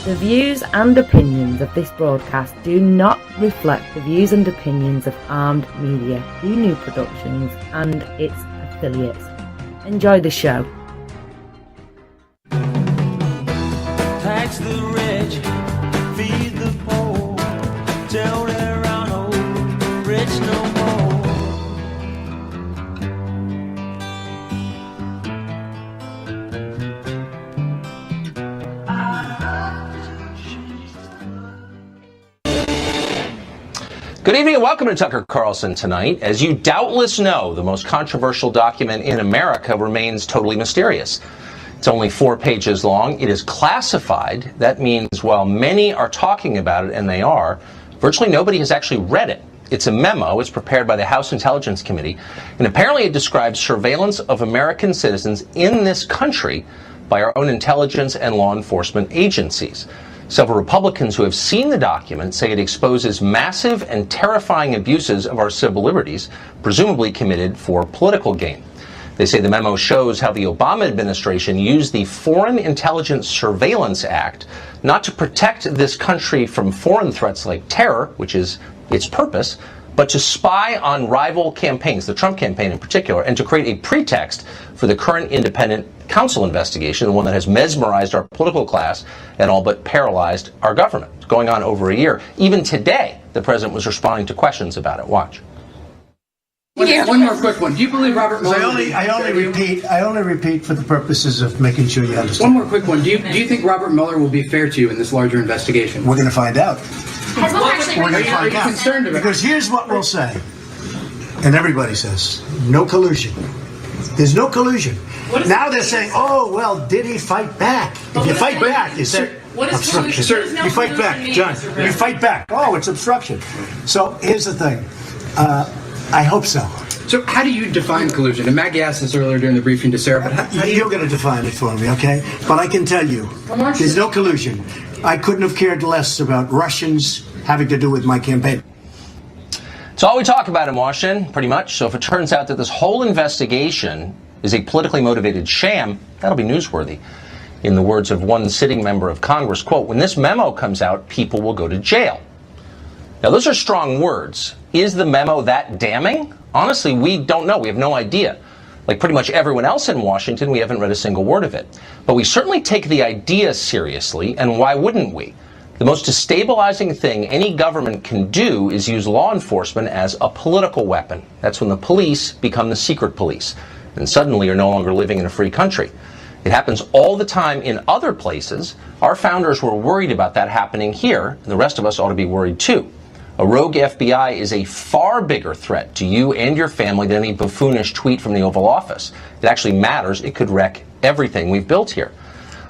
The views and opinions of this broadcast do not reflect the views and opinions of Armed Media, New Productions, and its affiliates. Enjoy the show. Tax the rich, feed the poor, tell there are no rich no more. Good evening and welcome to Tucker Carlson Tonight. As you doubtless know, the most controversial document in America remains totally mysterious. It's only 4 pages long. It is classified. That means while many are talking about it, and they are, virtually nobody has actually read it. It's a memo. It's prepared by the House Intelligence Committee, and apparently it describes surveillance of American citizens in this country by our own intelligence and law enforcement agencies. Several Republicans who have seen the document say it exposes massive and terrifying abuses of our civil liberties, presumably committed for political gain. They say the memo shows how the Obama administration used the Foreign Intelligence Surveillance Act not to protect this country from foreign threats like terror, which is its purpose, but to spy on rival campaigns, the Trump campaign in particular, and to create a pretext for the current independent counsel investigation, the one that has mesmerized our political class and all but paralyzed our government. It's going on over a year. Even today, the president was responding to questions about it. Watch. One more quick one. Do you believe Robert Mueller? I only repeat for the purposes of making sure you understand. One more quick one. Do you think Robert Mueller will be fair to you in this larger investigation? We're going to find out. We're going to find out. Concerned about because here's what we'll say, and everybody says, no collusion. There's no collusion. Now they're saying, oh, well, did he fight back? If you fight back, is it obstruction? Sir, you fight back, John. You fight back. Oh, it's obstruction. So here's the thing. I hope so. So how do you define collusion? And Maggie asked this earlier during the briefing to Sarah, but how you're going to define it for me, okay? But I can tell you, there's no collusion. I couldn't have cared less about Russians having to do with my campaign. It's all we talk about in Washington, pretty much. So if it turns out that this whole investigation is a politically motivated sham, that'll be newsworthy. In the words of one sitting member of Congress, quote, when this memo comes out, people will go to jail. Now, those are strong words. Is the memo that damning? Honestly, we don't know. We have no idea. Like pretty much everyone else in Washington, we haven't read a single word of it. But we certainly take the idea seriously, and why wouldn't we? The most destabilizing thing any government can do is use law enforcement as a political weapon. That's when the police become the secret police, and suddenly you're no longer living in a free country. It happens all the time in other places. Our founders were worried about that happening here, and the rest of us ought to be worried too. A rogue FBI is a far bigger threat to you and your family than any buffoonish tweet from the Oval Office. It actually matters. It could wreck everything we've built here.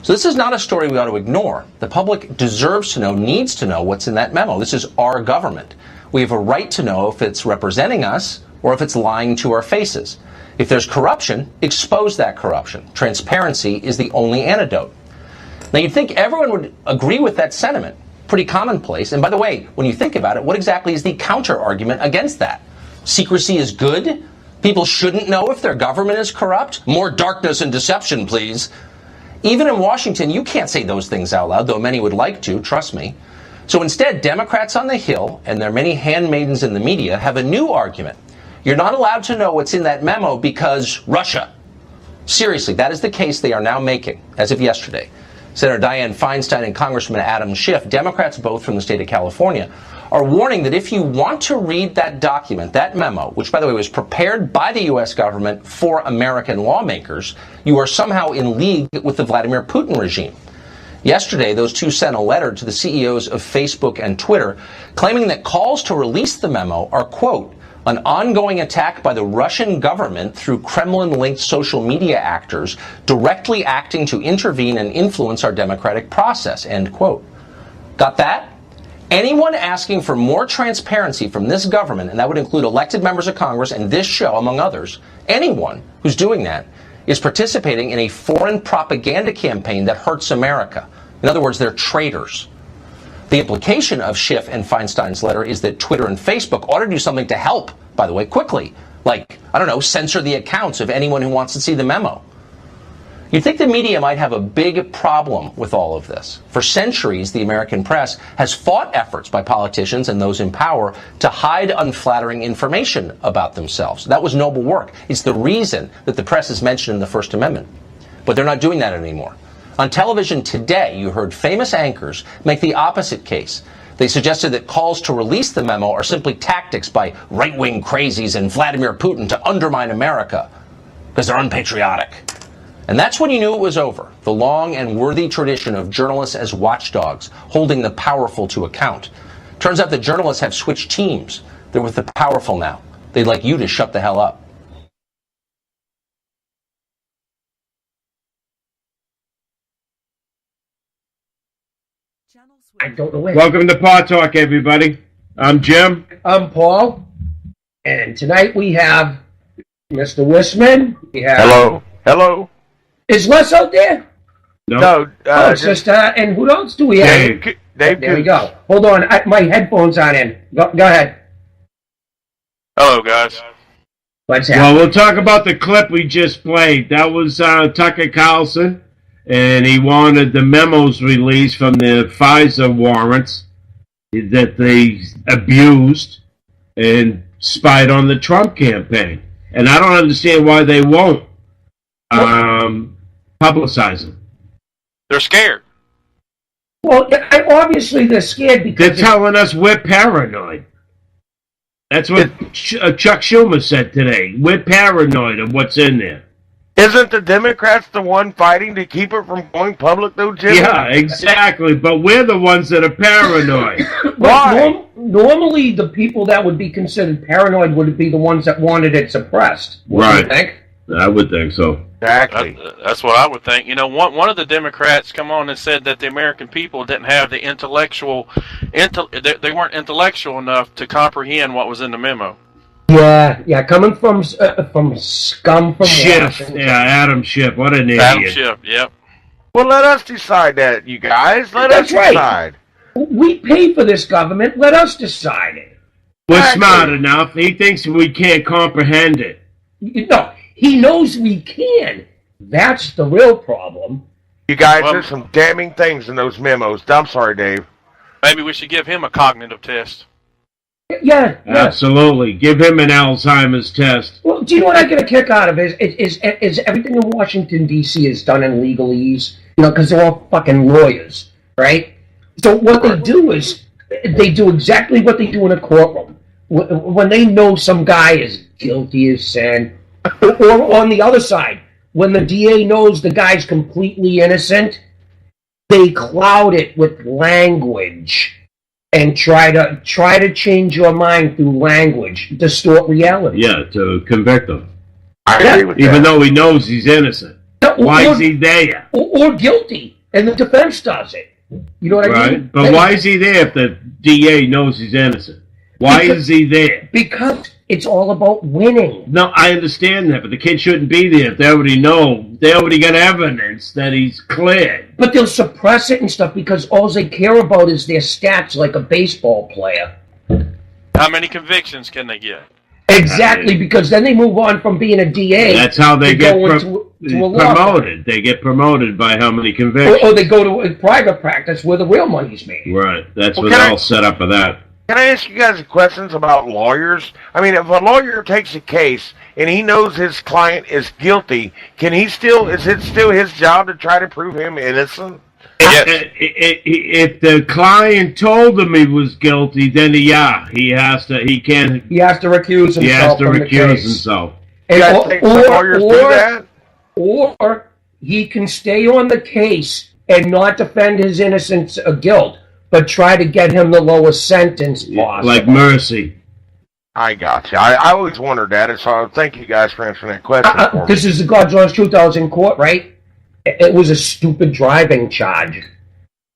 So this is not a story we ought to ignore. The public deserves to know, needs to know what's in that memo. This is our government. We have a right to know if it's representing us or if it's lying to our faces. If there's corruption, expose that corruption. Transparency is the only antidote. Now, you'd think everyone would agree with that sentiment. Pretty commonplace. And by the way, when you think about it, what exactly is the counter-argument against that? Secrecy is good? People shouldn't know if their government is corrupt? More darkness and deception, please. Even in Washington, you can't say those things out loud, though many would like to, trust me. So instead, Democrats on the Hill and their many handmaidens in the media have a new argument. You're not allowed to know what's in that memo because Russia. Seriously, that is the case they are now making, as of yesterday. Senator Dianne Feinstein and Congressman Adam Schiff, Democrats both from the state of California, are warning that if you want to read that document, that memo, which, by the way, was prepared by the U.S. government for American lawmakers, you are somehow in league with the Vladimir Putin regime. Yesterday, those two sent a letter to the CEOs of Facebook and Twitter claiming that calls to release the memo are, quote, an ongoing attack by the Russian government through Kremlin-linked social media actors directly acting to intervene and influence our democratic process, end quote. Got that? Anyone asking for more transparency from this government, and that would include elected members of Congress and this show, among others, anyone who's doing that is participating in a foreign propaganda campaign that hurts America. In other words, they're traitors. The implication of Schiff and Feinstein's letter is that Twitter and Facebook ought to do something to help, by the way, quickly. Like, I don't know, censor the accounts of anyone who wants to see the memo. You'd think the media might have a big problem with all of this. For centuries, the American press has fought efforts by politicians and those in power to hide unflattering information about themselves. That was noble work. It's the reason that the press is mentioned in the First Amendment. But they're not doing that anymore. On television today, you heard famous anchors make the opposite case. They suggested that calls to release the memo are simply tactics by right-wing crazies and Vladimir Putin to undermine America because they're unpatriotic. And that's when you knew it was over, the long and worthy tradition of journalists as watchdogs, holding the powerful to account. Turns out the journalists have switched teams. They're with the powerful now. They'd like you to shut the hell up. I don't know where. Welcome to Paw Talk, everybody. I'm Jim. I'm Paul. And tonight we have Mr. Wisman. We have Hello. Is Les out there? No. Oh, it's just, and who else do we have? Dave. There we go. Hold on, my headphones aren't in. Go ahead. Hello, guys. What's Well, happening? we'll talk about the clip we just played. That was Tucker Carlson, and he wanted the memos released from the FISA warrants that they abused and spied on the Trump campaign. And I don't understand why they won't publicize them. They're scared. Well, obviously they're scared They're because telling us we're paranoid. That's what Chuck Schumer said today. We're paranoid of what's in there. Isn't the Democrats the one fighting to keep it from going public, though, Jim? Yeah, exactly. But we're the ones that are paranoid. Why? Normally the people that would be considered paranoid would be the ones that wanted it suppressed. Right. You think? I would think so. Exactly. That's what I would think. You know, one of the Democrats come on and said that the American people didn't have the they weren't intellectual enough to comprehend what was in the memo. Yeah, coming from scum from Schiff. Washington. Yeah, Adam Schiff. What an idiot. Adam Schiff, yep. Well, let us decide that, you guys. Let That's us right. decide. We pay for this government. Let us decide it. We're Exactly. smart enough. He thinks we can't comprehend it. No, he knows we can. That's the real problem. You guys, there's some damning things in those memos. I'm sorry, Dave. Maybe we should give him a cognitive test. Yeah. Absolutely. Give him an Alzheimer's test. Well, do you know what I get a kick out of is everything in Washington, D.C. is done in legalese, because they're all fucking lawyers, right? So what they do is they do exactly what they do in a courtroom. When they know some guy is guilty as sin, or on the other side, when the DA knows the guy's completely innocent, they cloud it with language and try to change your mind through language, distort reality. Yeah, to convict him. I agree with Even that. though he knows he's innocent. Why is he there? Or guilty, and the defense does it. You know what I mean? Right? But why is he there if the DA knows he's innocent? Why is he there? Because it's all about winning. No, I understand that, but the kid shouldn't be there if they already know. They already got evidence that he's cleared. But they'll suppress it and stuff because all they care about is their stats like a baseball player. How many convictions can they get? Exactly, because then they move on from being a DA. That's how they to get go into a law firm. promoted. They get promoted by how many convictions. Or they go to a private practice where the real money's made. Right. That's Well, what they're all set up for that. Can I ask you guys questions about lawyers? I mean, if a lawyer takes a case and he knows his client is guilty, is it still his job to try to prove him innocent? If the client told him he was guilty, then he has to recuse himself. He has to from the recuse case. himself. You guys think some lawyers do that? Or he can stay on the case and not defend his innocence or guilt, but try to get him the lowest sentence possible. Like mercy. I got you. I always wondered that, so thank you guys for answering that question for me. This is the God's honest truth. I was in court, right? It was a stupid driving charge.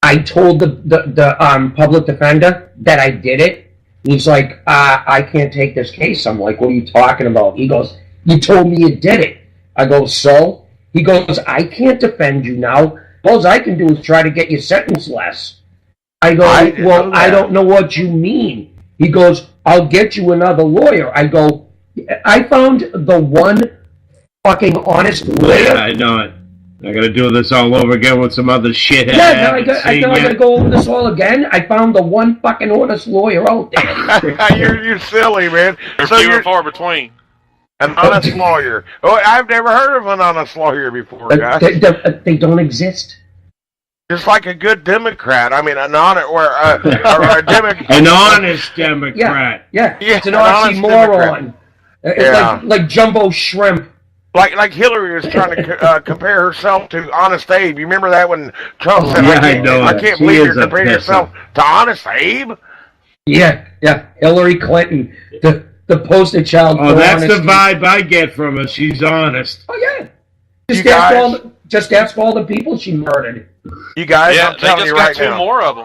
I told the public defender that I did it. He's like, I can't take this case. I'm like, what are you talking about? He goes, you told me you did it. I go, so? He goes, I can't defend you now. All I can do is try to get your sentence less. I go, I don't know what you mean. He goes, I'll get you another lawyer. I go, I found the one fucking honest lawyer. Yeah, I know it. I gotta do this all over again with some other shit. Yeah, I gotta go over this all again. I found the one fucking honest lawyer out there. you're silly, man. They're So few you're and far between. an honest lawyer. Oh, I've never heard of an honest lawyer before, guys. They don't exist. Just like a good Democrat. I mean, an honest or a Democrat. An honest Democrat. Yeah. Yeah, It's an an honest oxymoron. It's Yeah. like jumbo shrimp. Like Hillary was trying to compare herself to Honest Abe. You remember that when Trump said, Yeah, I can't She believe is you're a comparing pisser. yourself to Honest Abe? Yeah. Hillary Clinton, the poster child. Oh, for that's the honesty. vibe I get from her. She's honest. Oh yeah. You guys- Just ask all the people she murdered. You guys, Yeah, I'm they telling just you got right two now. more of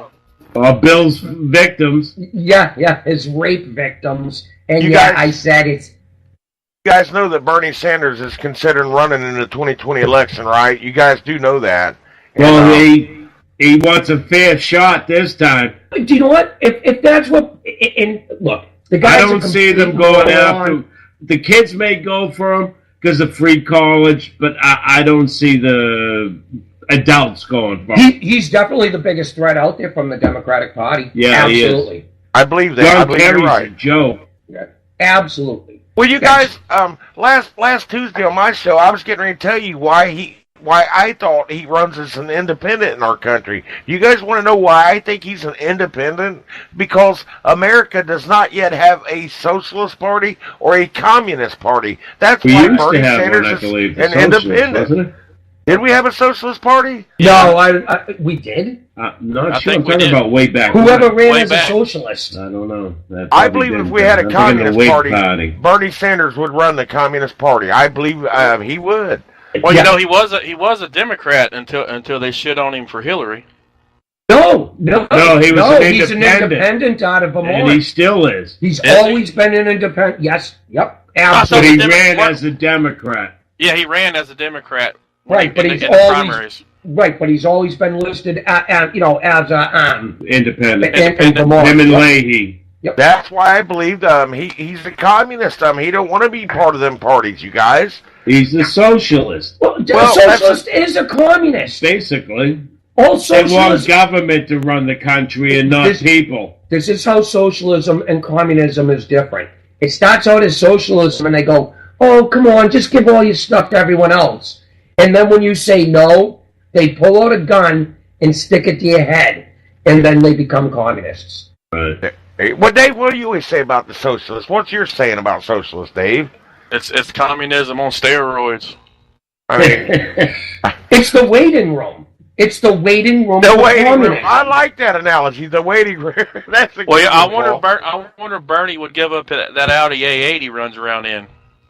them. Bill's victims. Yeah, his rape victims. And You yeah, guys- I said it's. You guys know that Bernie Sanders is considering running in the 2020 election, right? You guys do know that. Well, And, he wants a fair shot this time. Do you know what? If that's what. And look, the guys. I don't see them going after. The kids may go for him because of free college, but I don't see the adults going for him. He's definitely the biggest threat out there from the Democratic Party. Yeah, he is. Absolutely. I believe that. I John believe you're Kerry's right. a joke. Yeah, absolutely. Well, you guys, last Tuesday on my show, I was getting ready to tell you why I thought he runs as an independent in our country. You guys want to know why I think he's an independent? Because America does not yet have a socialist party or a communist party. That's We why used Bernie to have Sanders one, I is believe. an Socialist, independent. wasn't it? Did we have a socialist party? No, we did. Not I sure. think I'm we talking did. about way back. Whoever when. ran Way as back. a socialist. I don't know. That I probably believe if didn't we had a I'm thinking the communist Whig party, Bernie Sanders would run the communist party. I believe he would. Well, Yeah. you know, he was a Democrat until they shit on him for Hillary. No, he was an he's an independent. independent out of Vermont. And he still is. He's Is he? always been an independent. Yes, yep, But absolutely. he Democrat- ran what? as a Democrat. Yeah, he ran as a Democrat. Right, but in he's the, in the always primaries. right, but he's always been listed as as a Independent. in Vermont. Him and Yep. Leahy. That's why I believe he's a communist. He don't want to be part of them parties, you guys. He's a socialist, Well, a Well, socialist is a communist. basically. All They want socialists. government to run the country and not This- people. This is how socialism and communism is different. It starts out as socialism, and they go, "Oh, come on, just give all your stuff to everyone else." And then when you say no, they pull out a gun and stick it to your head, and then they become communists. Right. Hey, well, Dave, what do you always say about the socialists? What's your saying about socialists, Dave? It's communism on steroids. I mean, It's the waiting room. It's the waiting room. the for waiting room. communism. I like that analogy. The waiting room. That's a Well, good yeah, I one, wonder. Paul. I wonder if Bernie would give up that Audi A8 he runs around in.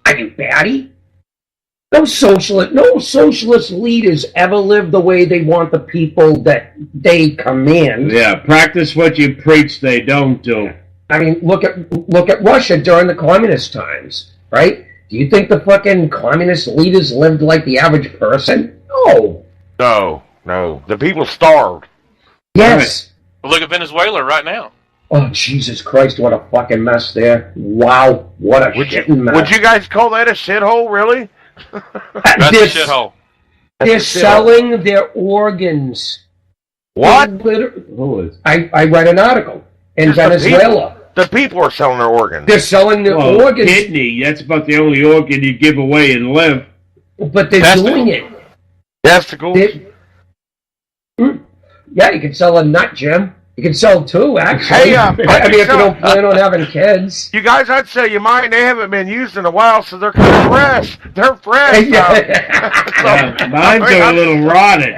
Are you batty? No socialist leaders ever live the way they want the people that they command. Yeah, practice what you preach, they don't do. I mean, look at Russia during the communist times, right? Do you think the fucking communist leaders lived like the average person? No. No. The people starved. Yes. Well, look at Venezuela right now. Oh, Jesus Christ, what a fucking mess there. Wow, what a shitting mess. Would you guys call that a shithole, really? That's They're- a shithole. They're That's a shithole. selling their organs. What? Who is? I read an article in Just the Venezuela. The people are selling their organs. They're selling their Well, organs, kidney. That's about the only organ you give away and live. but they're That's doing the- it. Testicles. Yeah, you can sell a nut, Jim. You can sell two, actually. Hey, I mean, if you don't plan on having kids. You guys, I'd say you mine. They haven't been used in a while, so they're kind of fresh. They're fresh. Mine's are a little rotted.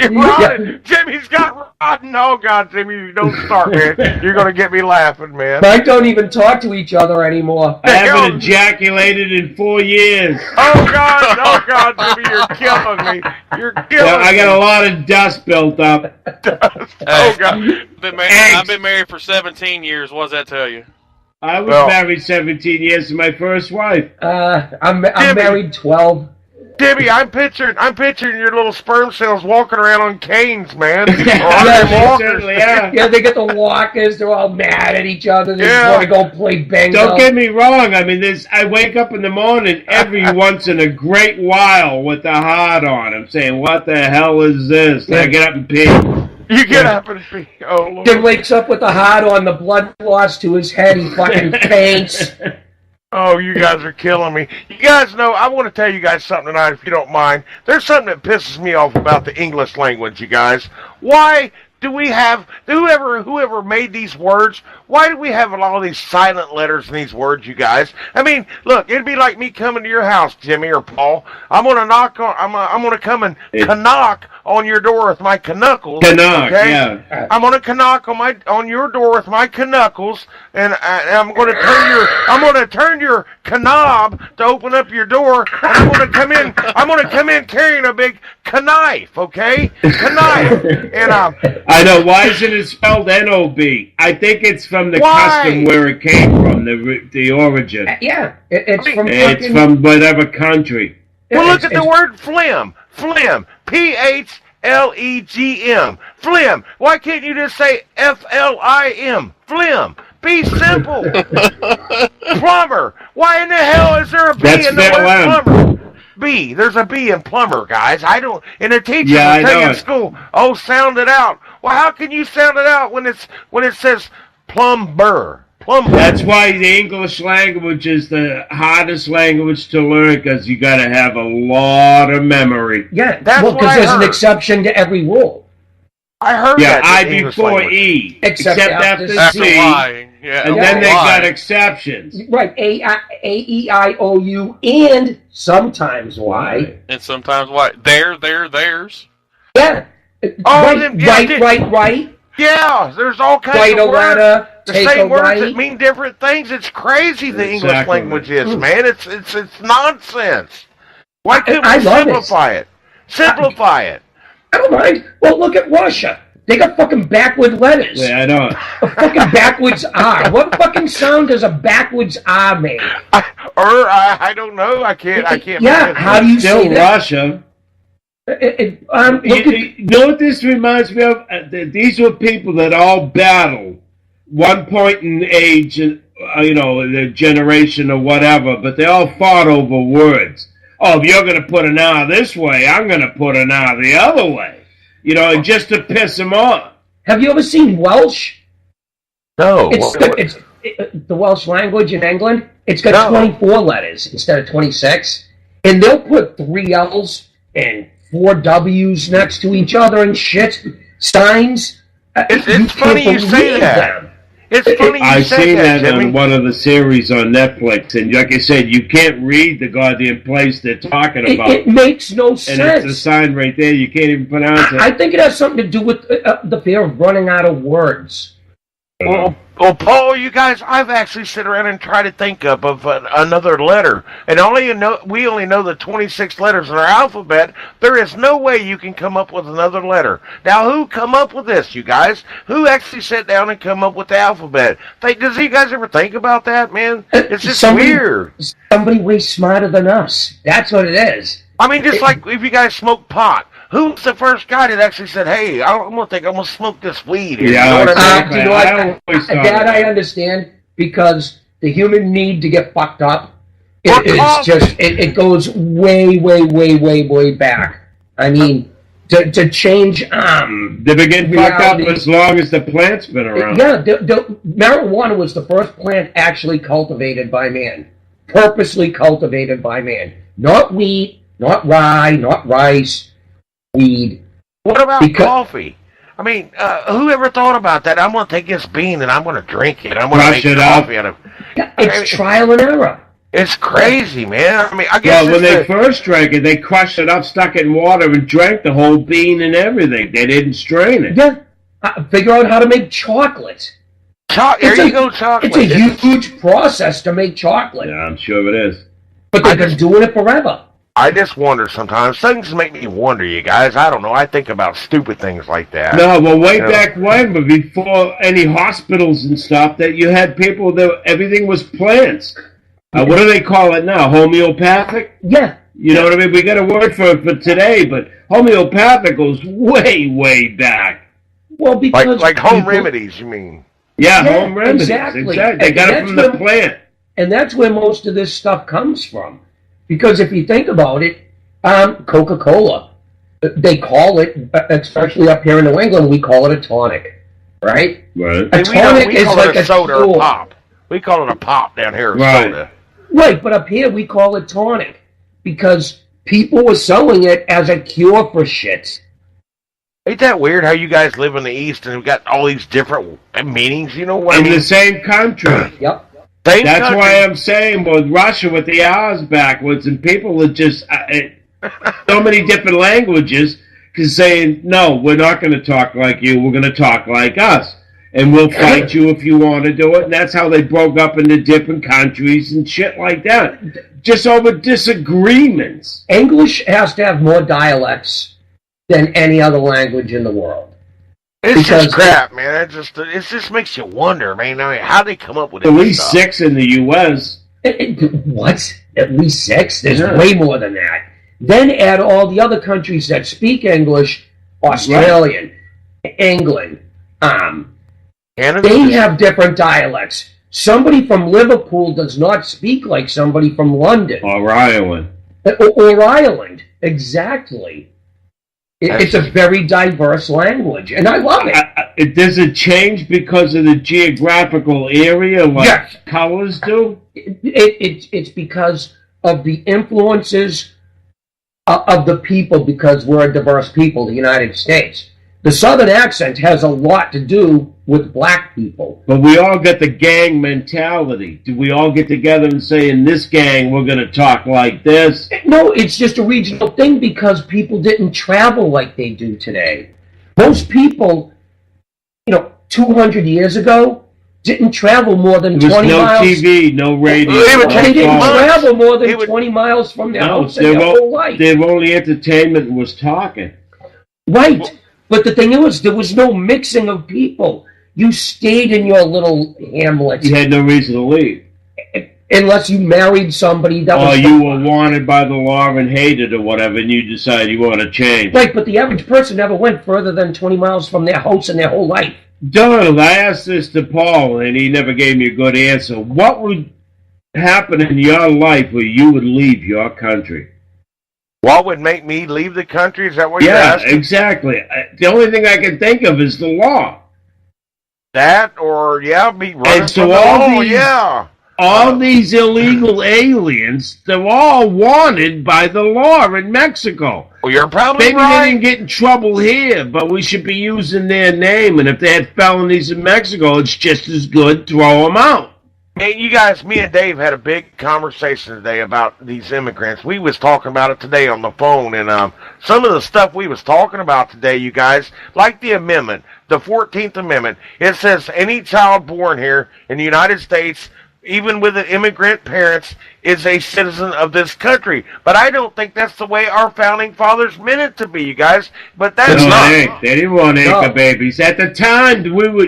You're rotten. Jimmy's got rotten. Oh, God, Jimmy, you don't start, man. You're going to get me laughing, man. Mine don't even talk to each other anymore. I haven't ejaculated in 4 years. Oh, God, Jimmy, you're killing me. You're killing Well, I me. got a lot of dust built up. Oh, God. I've been married for 17 years. What does that tell you? I was Well- married 17 years to my first wife. I'm Jimmy. married 12. Jimmy, I'm picturing your little sperm cells walking around on canes, man. Yeah, they get the walkers. They're all mad at each other. They just want to go play bingo. Don't get me wrong. I mean, I wake up in the morning every once in a great while with the hard on. I'm saying, what the hell is this? I get up and pee. You get up and pee. Oh, Lord. Then wakes up with the hard on, the blood loss to his head. He fucking faints. Oh, you guys are killing me. You guys know, I want to tell you guys something tonight, if you don't mind. There's something that pisses me off about the English language, you guys. Why do we have, whoever made these words, why do we have a lot of these silent letters in these words, you guys? I mean, look, it'd be like me coming to your house, Jimmy or Paul. I'm gonna come and knock on your door with my knuckles. Okay? Yeah. I'm gonna knock on your door with my knuckles, and I'm gonna turn your knob to open up your door, and I'm gonna come in carrying a big knife, okay? Knife. And I know. Why isn't it spelled N-O-B? I think it's from the custom where it came from, the origin. Yeah, it's from whatever country. Well, look at the word phlegm. Phlegm. P-H-L-E-G-M. Phlegm. Why can't you just say F-L-I-M? Phlegm. Be simple. Plumber. Why in the hell is there a B in the word plumber? B. There's a B in plumber, guys. And the teacher was saying in school, oh, sound it out. Well, how can you sound it out when it says plumber? That's why the English language is the hardest language to learn, because you got to have a lot of memory. Yeah, because there's an exception to every rule. I heard that. I before E, except after C, and then they got exceptions. Right, A-E-I-O-U, and sometimes Y. And sometimes Y. Theirs. Yeah. Right. Yeah, there's all kinds of words. The same words that mean different things. It's crazy the English language is, man. It's nonsense. Why couldn't we simplify it? Simplify it. I don't mind. Well, look at Russia. They got fucking backward letters. Yeah, I know. A fucking backwards R. What fucking sound does a backwards R make? I don't know. I can't. Yeah, how do you say that? Russia. You know what this reminds me of? These were people that all battled one point in age, the generation or whatever, but they all fought over words. Oh, if you're going to put an R this way, I'm going to put an R the other way. Just to piss them off. Have you ever seen Welsh? No. It's the Welsh language in England. It's got 24 letters instead of 26. And they'll put 3 L's and 4 W's next to each other and shit. Signs. It's funny you say that. It's funny you say that, Jimmy. On one of the series on Netflix, and like I said, you can't read the goddamn place they're talking about. It makes no sense. And it's a sign right there. You can't even pronounce it. I think it has something to do with the fear of running out of words. Well, Paul, you guys, I've actually sit around and tried to think of another letter, and we only know the 26 letters in our alphabet. There is no way you can come up with another letter. Now, who come up with this, you guys? Who actually sat down and come up with the alphabet? Does you guys ever think about that, man? It's just weird. Somebody way smarter than us. That's what it is. I mean, just like if you guys smoke pot. Who's the first guy that actually said, hey, I'm going to smoke this weed here? Yeah, you know what I mean? That I understand, because the human need to get fucked up, it goes way, way, way, way, way back. I mean, to change they've been getting fucked up as long as the plant's been around. Yeah, the marijuana was the first plant actually cultivated by man. Purposely cultivated by man. Not wheat, not rye, not rice. Weed. What about coffee? I mean, who ever thought about that? I'm going to take this bean and I'm going to drink it. I'm going to make coffee out of it. It's trial and error. It's crazy, man. I mean, I guess. Well, when they first drank it, they crushed it up, stuck it in water, and drank the whole bean and everything. They didn't strain it. Yeah. Figure out how to make chocolate. There you go, chocolate. It's a huge process to make chocolate. Yeah, I'm sure it is. But they've been doing it forever. I just wonder sometimes. Things make me wonder, you guys. I don't know. I think about stupid things like that. No, well, way back when, but before any hospitals and stuff, that you had people that everything was plants. What do they call it now? Homeopathic? Yeah. You know what I mean? We got a word for it for today, but homeopathic goes way, way back. Well, because like home remedies, you mean? Yeah, home remedies. Exactly. They got it from the plant. And that's where most of this stuff comes from. Because if you think about it, Coca-Cola, they call it, especially up here in New England, we call it a tonic, right? Right. A tonic we is call like it a soda or cure. pop. We call it a pop down here, Right. soda. Right, but up here we call it tonic because people were selling it as a cure for shit. Ain't that weird how you guys live in the East and we've got all these different meanings, you know what I In mean? the same country. Yep. Same That's country. why I'm saying with Russia, with the R's backwards, and people are just so many different languages, because saying, no, we're not going to talk like you, we're going to talk like us. And we'll fight you if you want to do it. And that's how they broke up into different countries and shit like that. Just over disagreements. English has to have more dialects than any other language in the world. It's because just crap, man. It just makes you wonder, man. I mean, how they come up with At this least stuff? 6 in the U.S. What? At least 6? There's Yeah. way more than that. Then add all the other countries that speak English, Australian, England, Canada? they have different dialects. Somebody from Liverpool does not speak like somebody from London. Or Ireland. Or Ireland. Exactly. It's a very diverse language, and I love it. Does it change because of the geographical area, like Yes. colors do? It's because of the influences of the people, because we're a diverse people, the United States. The Southern accent has a lot to do with black people. But we all get the gang mentality. Do we all get together and say, in this gang, we're going to talk like this? No, it's just a regional thing because people didn't travel like they do today. Most people, 200 years ago, didn't travel more than There was 20 no miles. TV, no radio. They would They take didn't months. travel more than It would- 20 miles from their No, house in their whole life. their only entertainment was talking. Right. But the thing is, there was no mixing of people. You stayed in your little hamlets You had no reason to leave. unless you married somebody that Or was... you were wanted by the law and hated or whatever, and you decide you want to change. Right, but the average person never went further than 20 miles from their house in their whole life. Donald, I asked this to Paul, and he never gave me a good answer. What would happen in your life where you would leave your country? What would make me leave the country? Is that what you're Yeah, asking? exactly. The only thing I can think of is the law. That or, be running And so from the all law, these- yeah. All these illegal aliens, they're all wanted by the law in Mexico. Well, you're probably Maybe right. they didn't get in trouble here, but we should be using their name. And if they had felonies in Mexico, it's just as good, throw them out. Hey, you guys, me and Dave had a big conversation today about these immigrants. We was talking about it today on the phone, and some of the stuff we was talking about today, you guys, like the amendment, the 14th Amendment, it says any child born here in the United States, even with an immigrant parents, is a citizen of this country. But I don't think that's the way our founding fathers meant it to be, you guys. But that's No, not. they didn't want anchor babies. At the time,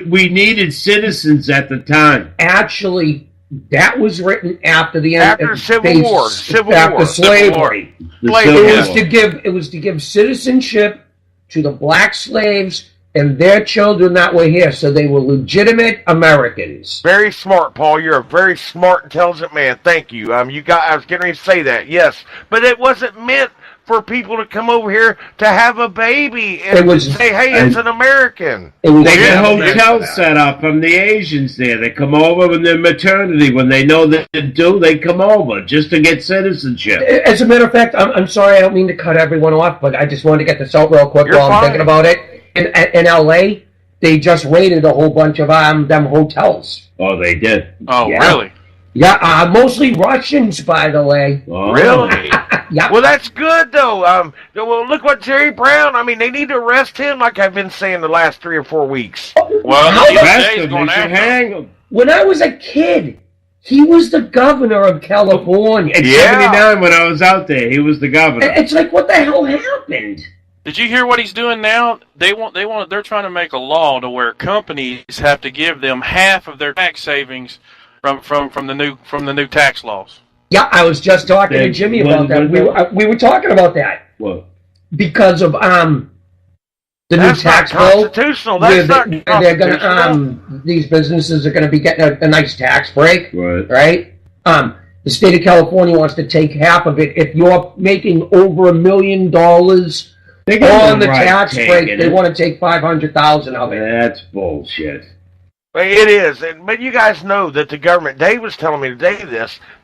we needed citizens at the time. Actually, that was written after the end After Civil War. after slavery. Slavery. It was to give citizenship to the black slaves and their children that were here, so they were legitimate Americans. Very smart, Paul. You're a very smart, intelligent man. Thank you. I was getting ready to say that. Yes, but it wasn't meant for people to come over here to have a baby and say, "Hey, it's an American." They get hotels set up from the Asians there. They come over with their maternity. When they know that they're due, they come over just to get citizenship. As a matter of fact, I'm sorry, I don't mean to cut everyone off, but I just wanted to get this out real quick You're while I'm fine. thinking about it. In L.A., they just raided a whole bunch of them hotels. Oh, they did. Oh, Yeah. really? Yeah, mostly Russians, by the way. Oh. Really? Yeah. Well, that's good, though. Well, look what Jerry Brown. I mean, they need to arrest him, like I've been saying the last 3 or 4 weeks. Well, How the Arrest DA's them, going they should after him. hang them. When I was a kid, he was the governor of California. In Yeah. 79, when I was out there, he was the governor. It's like, what the hell happened? Did you hear what he's doing now? They're trying to make a law to where companies have to give them half of their tax savings from the new tax laws. Yeah, I was just talking to Jimmy about that. We were talking about that. What? Because of the That's new tax not bill. constitutional. That's not constitutional. They're gonna these businesses are gonna be getting a nice tax break. Right. The state of California wants to take half of it. If you're making over $1 million on the tax break, they want to take $500,000 of it. That's bullshit. It is, but you guys know that the government, Dave was telling me today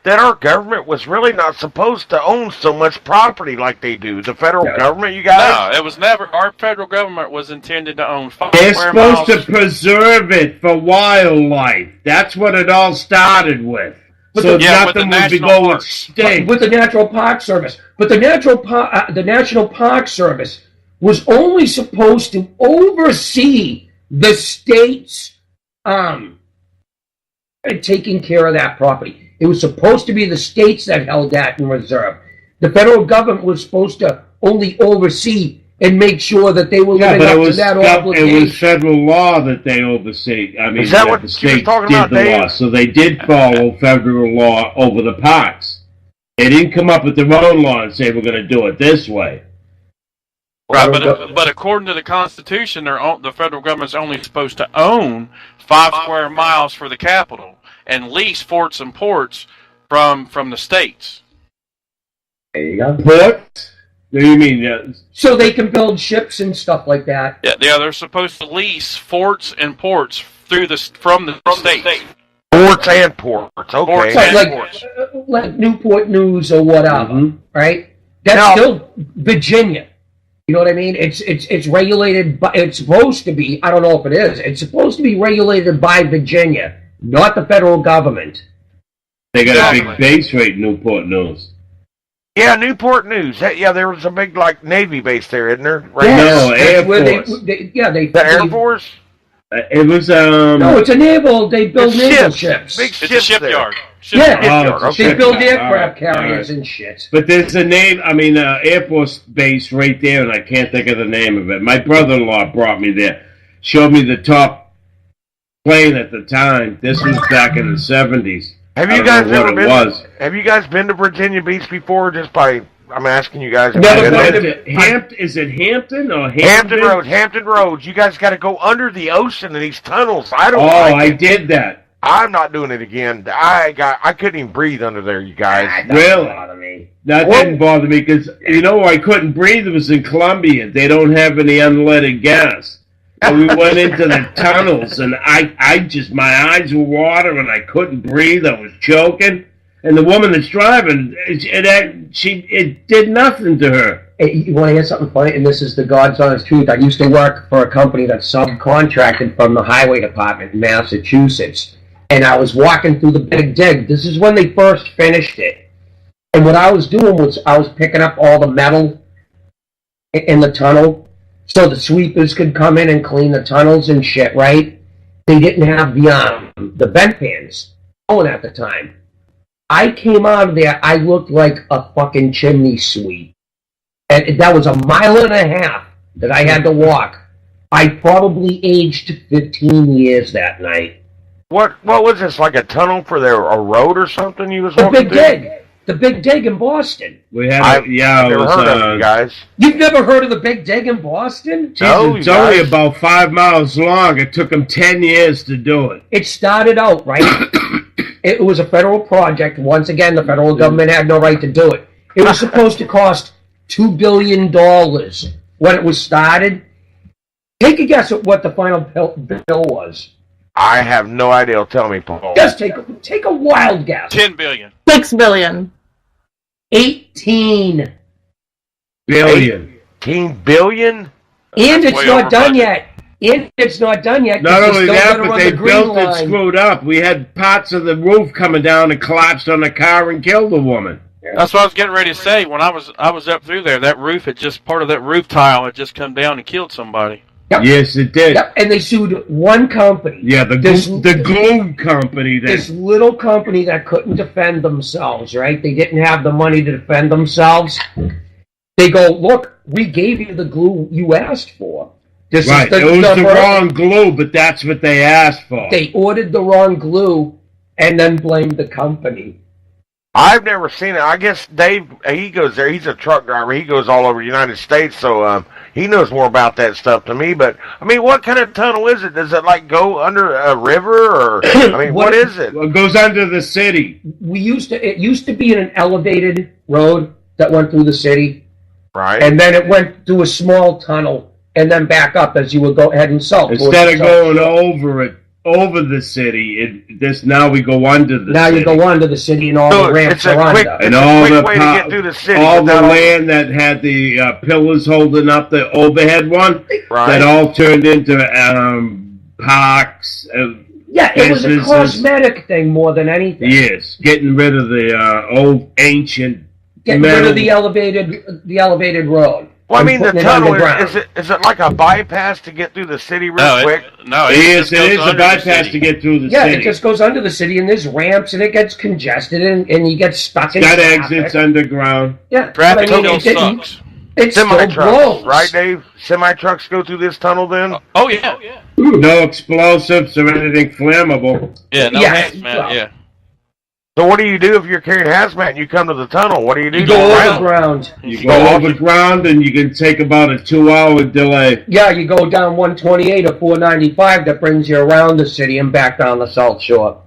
that our government was really not supposed to own so much property like they do. The federal government, you guys? No, it was never, our federal government was intended to own 5 They're square supposed miles. to preserve it for wildlife. That's what it all started with. So nothing would be going extinct. With the National Park Service. But the National Park Service was only supposed to oversee the state's taking care of that property. It was supposed to be the states that held that in reserve. The federal government was supposed to only oversee and make sure that they were living up to that obligation. It was federal law that they oversee. I mean, Is that what the she was state talking did about, the Dave? law, so they did follow federal law over the parks. They didn't come up with their own law and say we're going to do it this way. Right, but according to the Constitution, the federal government's only supposed to own 5 square miles for the capital and lease forts and ports from the states. There you go. Ports? What do you mean? So they can build ships and stuff like that. Yeah, they're supposed to lease forts and ports from the states. Ports and ports, okay. Like Newport News or whatever, right? That's still Virginia. You know what I mean? It's regulated by, it's supposed to be, I don't know if it is, it's supposed to be regulated by Virginia, not the federal government. They got a big base rate in Newport News. Yeah, Newport News. Yeah, there was a big Navy base there, isn't there? Right? No, Air Force. The Air Force. It was No, it's a naval. They build naval ships. Big It's a shipyard. They build aircraft carriers and shit. But there's a name. I mean, Air Force base right there, and I can't think of the name of it. My brother-in-law brought me there, showed me the top plane at the time. This was back in the 70s. Have you guys ever been? Have you guys been to Virginia Beach before? I'm asking you guys. Is it Hampton or Hampton? Hampton Roads. You guys got to go under the ocean in these tunnels. I did that. I'm not doing it again. I couldn't even breathe under there, you guys. Really? That didn't bother me because I couldn't breathe. It was in Columbia. They don't have any unleaded gas. And we went into the tunnels, and my eyes were watering. I couldn't breathe. I was choking. And the woman that's driving, it did nothing to her. Hey, you want to hear something funny? And this is the God's honest truth. I used to work for a company that subcontracted from the highway department in Massachusetts. And I was walking through the Big Dig. This is when they first finished it. And what I was doing was I was picking up all the metal in the tunnel so the sweepers could come in and clean the tunnels and shit, right? They didn't have the vent fans going at the time. I came out of there, I looked like a fucking chimney sweep. And that was 1.5 miles that I had to walk. I probably aged 15 years that night. What was this, like a tunnel for a road or something you was walking through? The Big Dig in Boston. I've never heard of it, guys. You've never heard of the Big Dig in Boston? No, it's only about 5 miles long. It took them 10 years to do it. It started out, right? It was a federal project. Once again, the federal government had no right to do it. It was supposed to cost $2 billion when it was started. Take a guess at what the final bill was. I have no idea. Tell me, Paul. Just take a wild guess. $10 billion. $6 billion. 18 billion. 18 billion? And it's not done yet. Not only that, but they built it screwed up. We had parts of the roof coming down and collapsed on the car and killed the woman. That's what I was getting ready to say. When I was up through there, that roof had just, part of that roof tile had just come down and killed somebody. Yep. Yes, it did. Yep. And they sued one company. Yeah, the glue company. This little company that couldn't defend themselves, right? They didn't have the money to defend themselves. They go, look, we gave you the glue you asked for. It was the wrong glue, but that's what they asked for. They ordered the wrong glue and then blamed the company. I've never seen it. I guess Dave, he goes there. He's a truck driver. He goes all over the United States, so he knows more about that stuff to me. But I mean, what kind of tunnel is it? Does it like go under a river, or I mean, what is it? Well, it goes under the city. It used to be an elevated road that went through the city, Right. and then it went through a small tunnel, and then back up as you would go heading south. Instead of going over the city, now we go under the now city. you go under the city, and all the ramps are under. And all the land that had the pillars holding up the overhead one, that all turned into parks. Yeah, it was a cosmetic thing more than anything. Yes, getting rid of the old ancient. Getting rid of the elevated road. Well, I mean, the tunnel, is it like a bypass to get through the city real quick? No, it is a bypass to get through the city. Yeah, it just goes under the city, and there's ramps, and it gets congested, and you get stuck in traffic. Got exits underground. Yeah, traffic sucks. It semi-trucks, right, Dave? Semi-trucks go through this tunnel then? Oh, yeah. No explosives or anything flammable. Yeah, no hazmat, yeah. So what do you do if you're carrying hazmat and you come to the tunnel? What do you do? You go overground. You go overground, and you can take about a 2-hour delay. Yeah, you go down 128 or 495 that brings you around the city and back down the South Shore.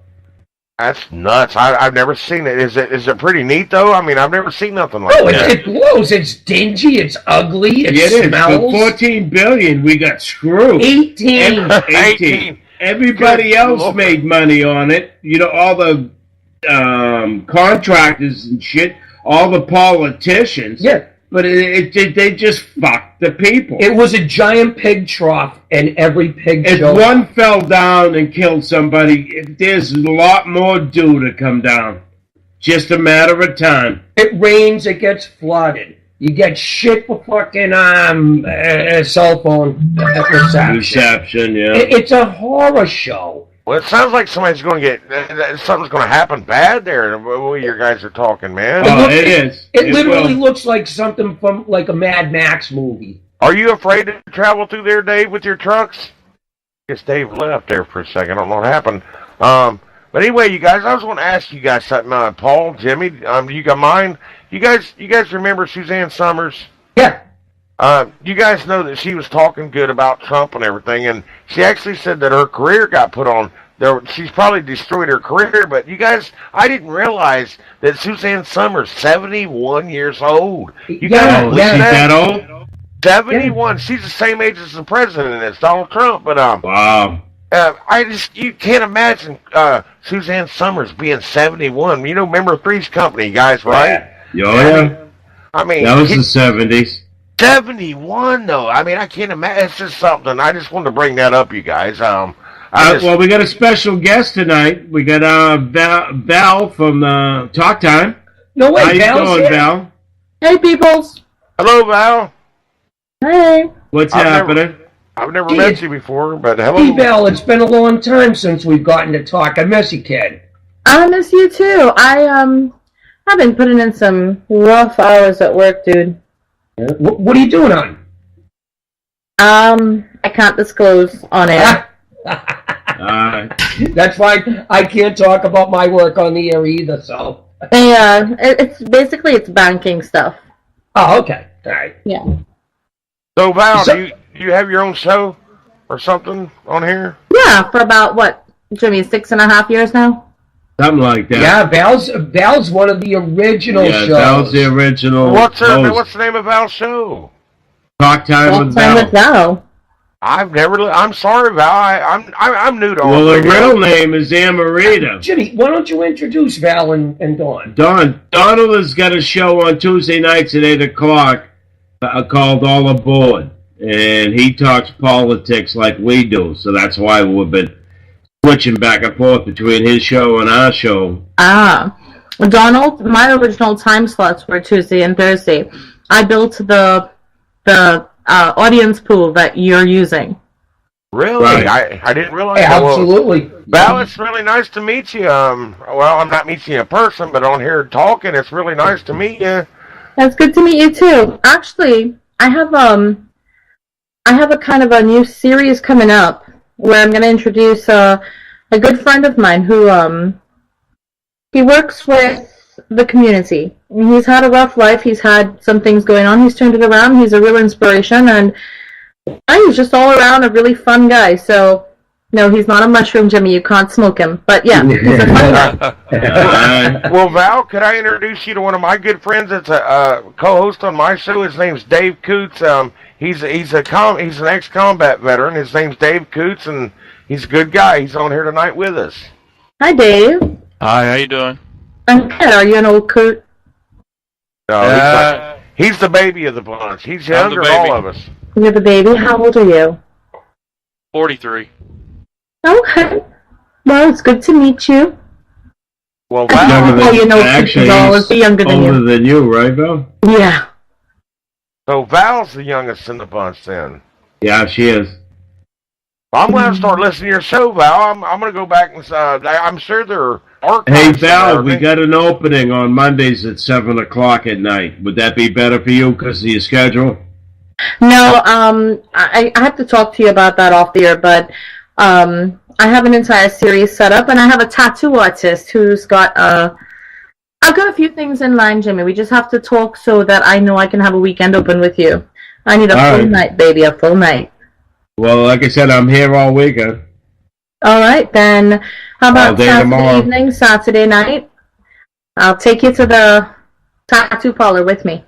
That's nuts. I've never seen it. Is it pretty neat though? I mean, I've never seen nothing like that. It blows. It's dingy. It's ugly. It smells. For $14 billion, we got screwed. 18. Everybody else made money on it. You know, all the contractors and shit, all the politicians. Yeah. But they just fucked the people. It was a giant pig trough, and every pig If showed one fell down and killed somebody, there's a lot more due to come down. Just a matter of time. It rains, it gets flooded. You get shit for fucking cell phone reception. Yeah. It's a horror show. Well, it sounds like somebody's going to something's going to happen bad there. The way you guys are talking, man. It is. It literally looks like something from like a Mad Max movie. Are you afraid to travel through there, Dave, with your trucks? I guess Dave left there for a second. I don't know what happened. But anyway, you guys, I was going to ask you guys something. Paul, Jimmy, you got mine? You guys remember Suzanne Summers? Yeah. You guys know that she was talking good about Trump and everything, and she actually said that her career got put on. She's probably destroyed her career, but you guys, I didn't realize that Suzanne Summers, 71 years old. You guys believe she's that old? 71. She's the same age as the president as Donald Trump, but wow. You can't imagine Suzanne Summers being 71. You know, remember Three's Company, guys, right? Yeah. I mean, that was the 70s. 71 though. I mean, I can't imagine. It's just something. I just wanted to bring that up, you guys. Well, we got a special guest tonight. We got Val from Talk Time. No way, How you Val's doing, here. Val? Hey, peoples. Hello, Val. Hey. What's happening? I've never met you before, but hello. Hey, Val, it's been a long time since we've gotten to talk. I miss you, kid. I miss you too. I've been putting in some rough hours at work, dude. What are you doing on? I can't disclose on air. That's fine. I can't talk about my work on the air either, so. Yeah, it's banking stuff. Oh, okay. All right. Yeah. So, Val, do you have your own show or something on here? Yeah, for about, what, Jimmy, 6.5 years now? Something like that. Yeah, Val's one of the original shows. Val's the original. What's the name of Val's show? Talk Time with Val. I'm sorry, Val. I'm new to all Well, the radio. real name is Amarita. Jimmy, why don't you introduce Val and Dawn? Donald has got a show on Tuesday nights at 8 o'clock called All Aboard. And he talks politics like we do. So that's why we've been switching back and forth between his show and our show. Donald, my original time slots were Tuesday and Thursday. I built the audience pool that you're using. Really? Right. I didn't realize Yeah, that. Well, absolutely. Val, it's really nice to meet you. Well, I'm not meeting you in person, but on here talking, it's really nice to meet you. That's good to meet you too. Actually, I have a kind of a new series coming up where I'm going to introduce a good friend of mine who he works with the community. He's had a rough life. He's had some things going on. He's turned it around. He's a real inspiration, and he's just all around a really fun guy. So, no, he's not a mushroom, Jimmy. You can't smoke him. But yeah, he's a fun guy. Well, Val, could I introduce you to one of my good friends that's a co-host on my show? His name's Dave Coots. He's an ex-combat veteran. His name's Dave Coots, and he's a good guy. He's on here tonight with us. Hi, Dave. Hi, how you doing? I'm good. Are you an old Kurt? No, he's the baby of the bunch. He's younger than all of us. You're the baby. How old are you? 43. Okay. Well, it's good to meet you. Well, Val, you know, actually, he's always be younger than older you. than you, right, Val? Yeah. So Val's the youngest in the bunch then. Yeah, she is. I'm going to start listening to your show, Val. I'm going to go back and I'm sure there are archives. Hey, Val, somewhere. we got an opening on Mondays at 7 o'clock at night. Would that be better for you because of your schedule? No, I have to talk to you about that off the air, but I have an entire series set up, and I have a tattoo artist who's got I've got a few things in line, Jimmy. We just have to talk so that I know I can have a weekend open with you. I need a full night, baby, a full night. Well, like I said, I'm here all weekend. All right, then how about Saturday tomorrow. evening, Saturday night? I'll take you to the tattoo parlor with me.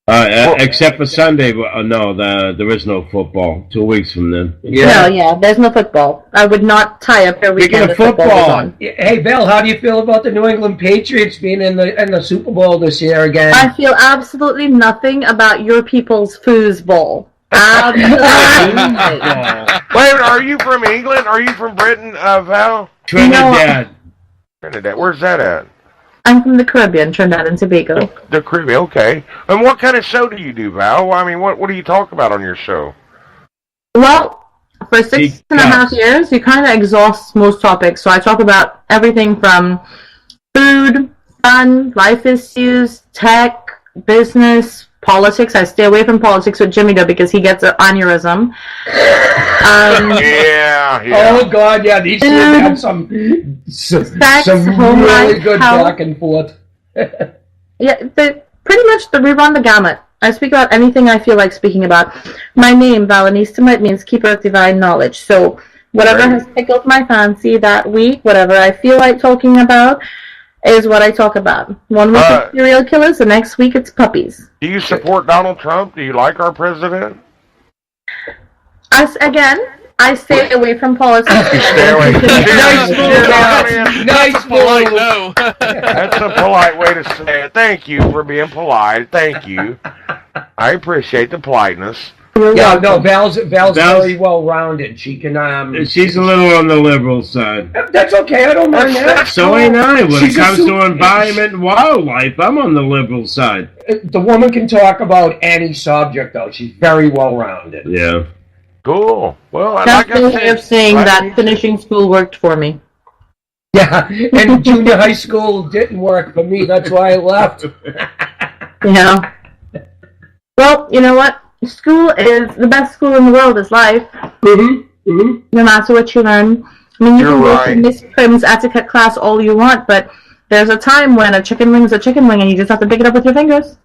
Except for Sunday, no, there is no football. 2 weeks from then. No, there's no football. I would not tie up your weekend if football was on. Hey, Bill, how do you feel about the New England Patriots being in the Super Bowl this year again? I feel absolutely nothing about your people's foosball. Wait, are you from England? Are you from Britain, Val? Trinidad. Trinidad. Where's that at? I'm from the Caribbean, Trinidad and Tobago. The Caribbean, okay. And what kind of show do you do, Val? I mean, what do you talk about on your show? Well, for 6.5 years, you kind of exhaust most topics. So I talk about everything from food, fun, life issues, tech, business, politics. I stay away from politics with Jimmy, though, because he gets an aneurysm. Yeah. Oh, God, yeah. These two have some really good back and forth. Yeah, pretty much we run the gamut. I speak about anything I feel like speaking about. My name, Valanista, means keeper of divine knowledge. So whatever has tickled my fancy that week, whatever I feel like talking about, is what I talk about. 1 week it's serial killers, the next week it's puppies. Do you support Donald Trump? Do you like our president? I stay away from politics. Stay away. Nice polite no. That's a polite way to say it. Thank you for being polite. Thank you. I appreciate the politeness. Yeah, no, Val's very well rounded. She can She's a little on the liberal side. That's okay, I don't mind that. So ain't I. When it comes to environment and wildlife, I'm on the liberal side. The woman can talk about any subject, though. She's very well rounded. Yeah. Cool. Well, That's my way of saying that finishing school worked for me. Yeah, and junior high school didn't work for me. That's why I left. Yeah. Well, you know what? School is the best school in the world is life. No matter what you learn. I mean, you can go to Miss Prim's etiquette class all you want, but there's a time when a chicken wing's a chicken wing, and you just have to pick it up with your fingers.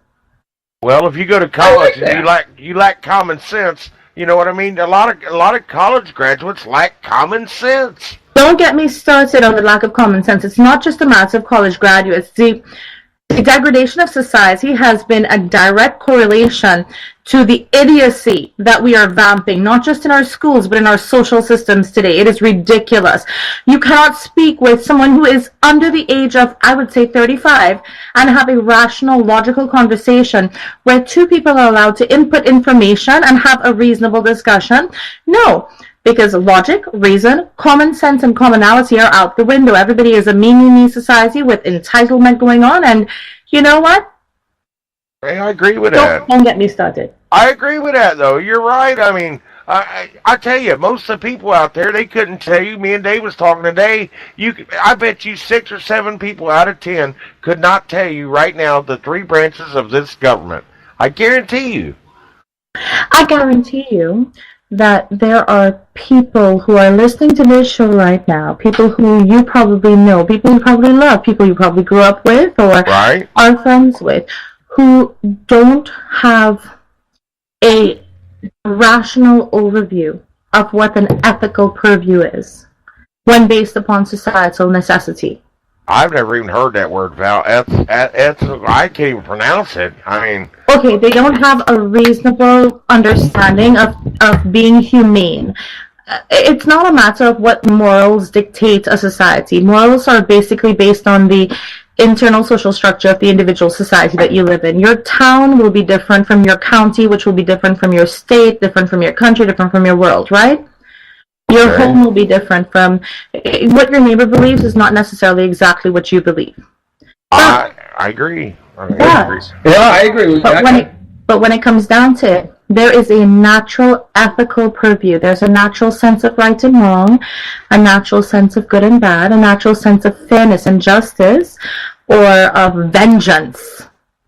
Well, if you go to college and you lack common sense, you know what I mean. A lot of college graduates lack common sense. Don't get me started on the lack of common sense. It's not just a matter of college graduates. The degradation of society has been a direct correlation to the idiocy that we are vamping, not just in our schools, but in our social systems today. It is ridiculous. You cannot speak with someone who is under the age of, I would say, 35, and have a rational, logical conversation where two people are allowed to input information and have a reasonable discussion. No. Because logic, reason, common sense, and commonality are out the window. Everybody is a me society with entitlement going on, and you know what? Hey, I agree with that. Don't get me started. I agree with that, though. You're right. I mean, I tell you, most of the people out there, they couldn't tell you. Me and Dave was talking today. I bet you 6 or 7 people out of 10 could not tell you right now the 3 branches of this government. I guarantee you. I guarantee you that there are people who are listening to this show right now, people who you probably know, people you probably love, people you probably grew up with or are friends with, who don't have a rational overview of what an ethical purview is when based upon societal necessity. I've never even heard that word, Val. I can't even pronounce it. I mean... Okay, they don't have a reasonable understanding of being humane. It's not a matter of what morals dictate a society. Morals are basically based on the internal social structure of the individual society that you live in. Your town will be different from your county, which will be different from your state, different from your country, different from your world, right? Your home will be different from... What your neighbor believes is not necessarily exactly what you believe. I agree. I agree with that. But when it comes down to it, there is a natural ethical purview. There's a natural sense of right and wrong, a natural sense of good and bad, a natural sense of fairness and justice, or of vengeance.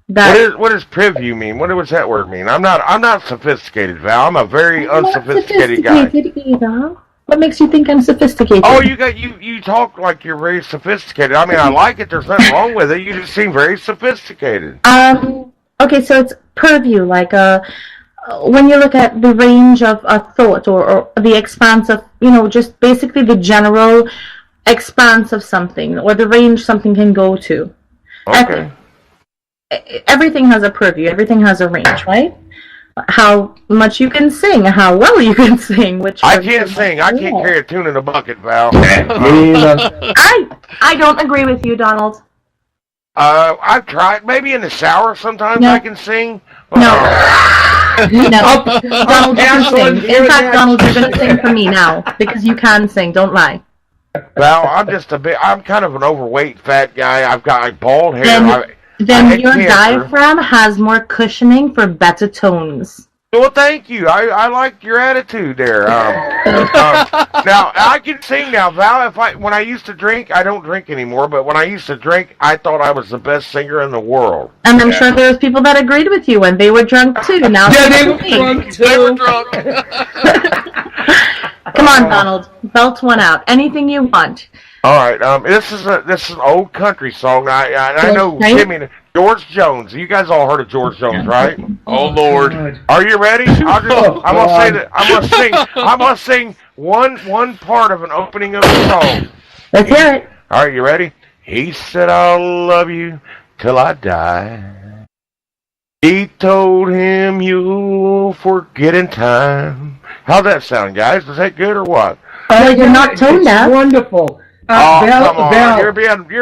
What does preview mean? What does that word mean? I'm not sophisticated, Val. I'm a very unsophisticated guy. Either. What makes you think I'm sophisticated? Oh, you talk like you're very sophisticated. I mean, I like it. There's nothing wrong with it. You just seem very sophisticated. Okay, so it's purview, like when you look at the range of a thought or the expanse of, just basically the general expanse of something or the range something can go to. Okay. Everything has a purview. Everything has a range, right? How much you can sing, how well you can sing. I can't sing. I can't carry a tune in a bucket, Val. I don't agree with you, Donald. I've tried. Maybe in the shower sometimes I can sing. No. Donald, you can sing. In fact, Donald, you're going to sing for me now because you can sing. Don't lie. Well, I'm kind of an overweight fat guy. I've got bald hair. Then your diaphragm has more cushioning for better tones. Well, thank you. I like your attitude there. Now, I can sing now, Val. When I used to drink, I don't drink anymore, but when I used to drink, I thought I was the best singer in the world. And I'm sure there's people that agreed with you when they were drunk, too. Now they were drunk, too. They were drunk. Come on, Donald. Belt one out. Anything you want. All right. This is an old country song. I know Jimmy, George Jones. You guys all heard of George Jones, right? Oh Lord. Are you ready? I'm gonna say that. I'm gonna sing one part of an opening of the song. Let's hear it. All right, you ready? He said, "I'll love you till I die." He told him you'll forget in time. How'd that sound, guys? Was that good or what? You're not tone deaf. Wonderful. Come on, you're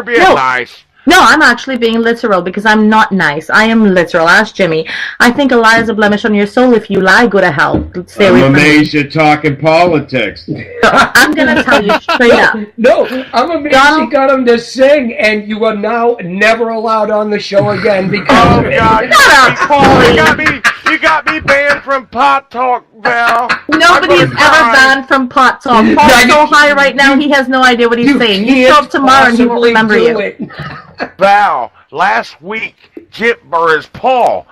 being nice. No, I'm actually being literal because I'm not nice. I am literal. Ask Jimmy. I think a lie is a blemish on your soul. If you lie, go to hell. Stay away I'm from me. amazed you're talking politics. So I'm going to tell you straight up. No, I'm amazed you got him to sing, and you are now never allowed on the show again because of it. God, you got me banned from Pot Talk, Val. Nobody is ever banned from Pot Talk. Paul's so high right now, he has no idea what he's saying. You show up tomorrow and he won't remember you. Val, last week, Paul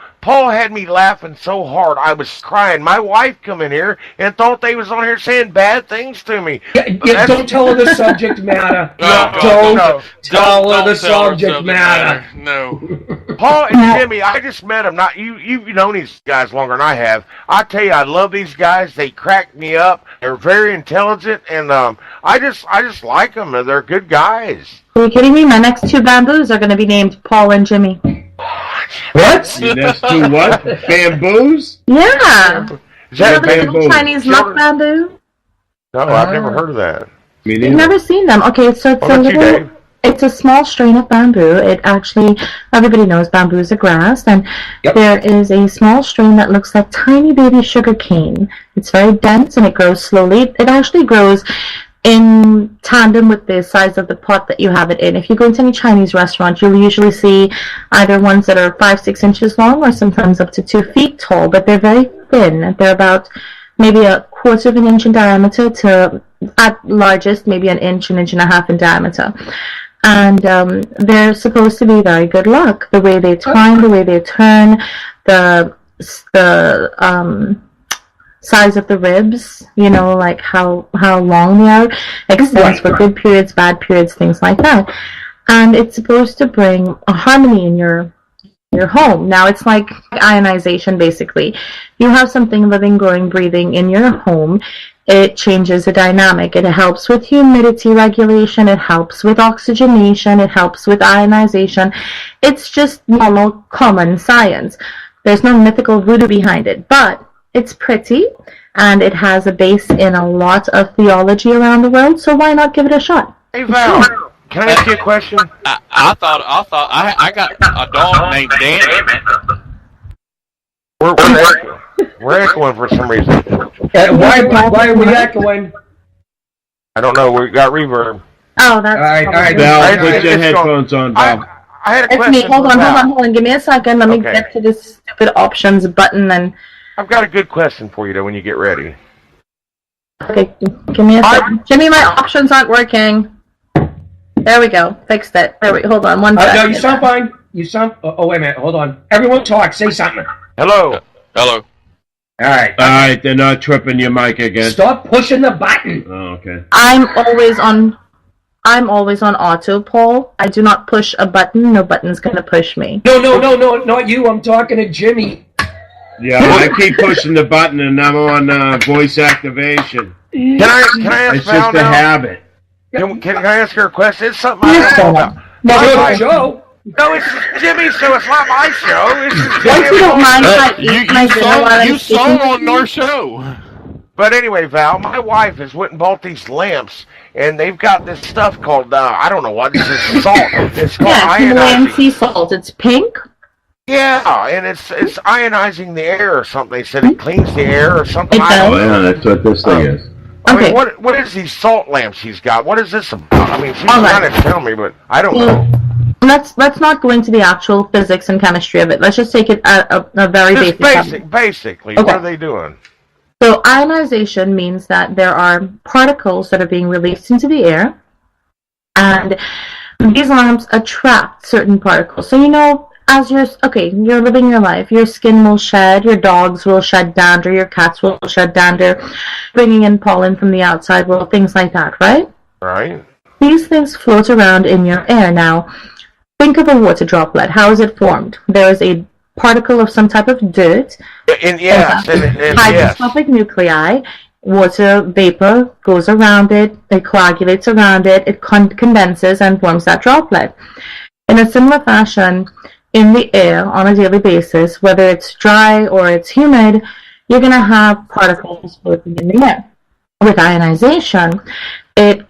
had me laughing so hard I was crying. My wife come in here and thought they was on here saying bad things to me. Yeah, don't tell her the subject matter. Don't tell her the subject matter. No. Paul and Jimmy, I just met them. Not you've known these guys longer than I have. I tell you, I love these guys. They crack me up. They're very intelligent, and I just like them. They're good guys. Are you kidding me? My next two bamboos are going to be named Paul and Jimmy. What? Your next two what? Bamboos? Yeah. Is that the little Chinese muck bamboo? No, I've never heard of that. You've never seen them? Okay, so it's a small strain of bamboo. It actually, everybody knows bamboo is a grass, and there is a small strain that looks like tiny baby sugar cane. It's very dense and it grows slowly. It actually grows in tandem with the size of the pot that you have it in. If you go into any Chinese restaurant, you'll usually see either ones that are 5-6 inches long or sometimes up to 2 feet tall, but they're very thin. They're about maybe 1/4 of an inch in diameter to, at largest, maybe an inch and a half in diameter. And they're supposed to be very good luck. The way they twine, the way they turn, the size of the ribs, you know, like how long they are, extends for good periods, bad periods, things like that. And it's supposed to bring a harmony in your home. Now, it's like ionization, basically. You have something living, growing, breathing in your home. It changes the dynamic. It helps with humidity regulation. It helps with oxygenation. It helps with ionization. It's just normal, common science. There's no mythical voodoo behind it, but it's pretty, and it has a base in a lot of theology around the world, so why not give it a shot? Hey, Val, can I ask you a question? I thought I got a dog named Danny. We're echoing for some reason. Why are we echoing? I don't know. We got reverb. Oh, that's all right. Val, put your headphones on, Val. I had a it's question. me. Hold for Val. on. Give me a second. Let me get to this stupid options button. And I've got a good question for you, though, when you get ready. okay, give me a second. Jimmy, my options aren't working. There we go. Fixed it. There we. Hold on. One second. No, you sound fine. You sound. Oh, wait a minute. Hold on. Everyone talk. Say something. Hello. Hello. All right. They're not tripping your mic again. Stop pushing the button. Oh, okay. I'm always on auto, Paul. I do not push a button. No button's gonna push me. No, not you. I'm talking to Jimmy. Yeah, I keep pushing the button and I'm on voice activation. Can I ask It's Val just a now? habit. Can I ask her a question? It's something I don't know about. No, Joe. No, it's Jimmy's show. It's not my show. It's just If you don't mind if I eat my dinner while I'm You speaking saw to on you? our show. But anyway, Val, my wife has went and bought these lamps, and they've got this stuff called, I don't know what, this is salt. It's called Yeah, Himalayan ionizing. sea salt. It's pink. Yeah, and it's ionizing the air or something. They said it cleans the air or something. It I don't does. know. Yeah, that's what this thing is. I Okay. mean, what is these salt lamps she's got? What is this about? I mean, she's All right. trying to tell me, but I don't know. Let's not go into the actual physics and chemistry of it. Let's just take it at a very Just basic level. basically, Okay. what are they doing? So ionization means that there are particles that are being released into the air, and these lamps attract certain particles. So you know, as you're living your life, your skin will shed, your dogs will shed dander, your cats will shed dander, bringing in pollen from the outside world, things like that, right? Right. These things float around in your air. Now, think of a water droplet. How is it formed? There is a particle of some type of dirt, And yes, and yes. hygroscopic nuclei, water vapor goes around it, it coagulates around it, it condenses and forms that droplet. In a similar fashion, in the air on a daily basis, whether it's dry or it's humid, you're going to have particles floating in the air. With ionization, it